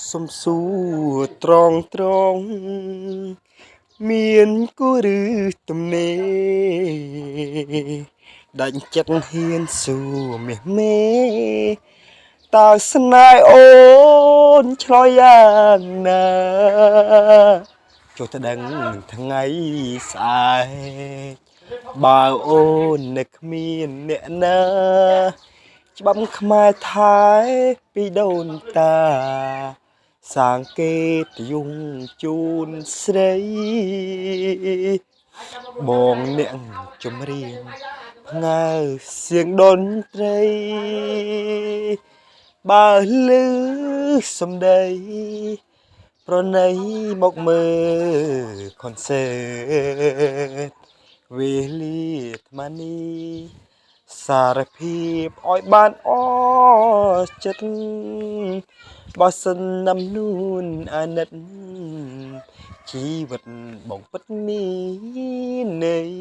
សំសួរត្រង់មានគូឬទំនេរដាច់ចិត្តហ៊ានសួរមាសមេតើស្នេហ៍អូនឆ្លើយយ៉ាងណាចុះទៅដឹងថ្ងៃស្អែកបើអូននៅគ្មានអ្នកណាច្បាប់ខ្មែរថែពីដូនតាសាងគេតយងជូនស្រីបងអ្នកចម្រៀងផ្ងើសៀងតន្ត្រីបើលឺសំដីប្រណីមកមើលខុនសឺតវេលាថ្មនេះសារភាពឲ្យបានអចិត្តបើសិនណាំនួនអាណិតជីវិតបងពិតមានន័យ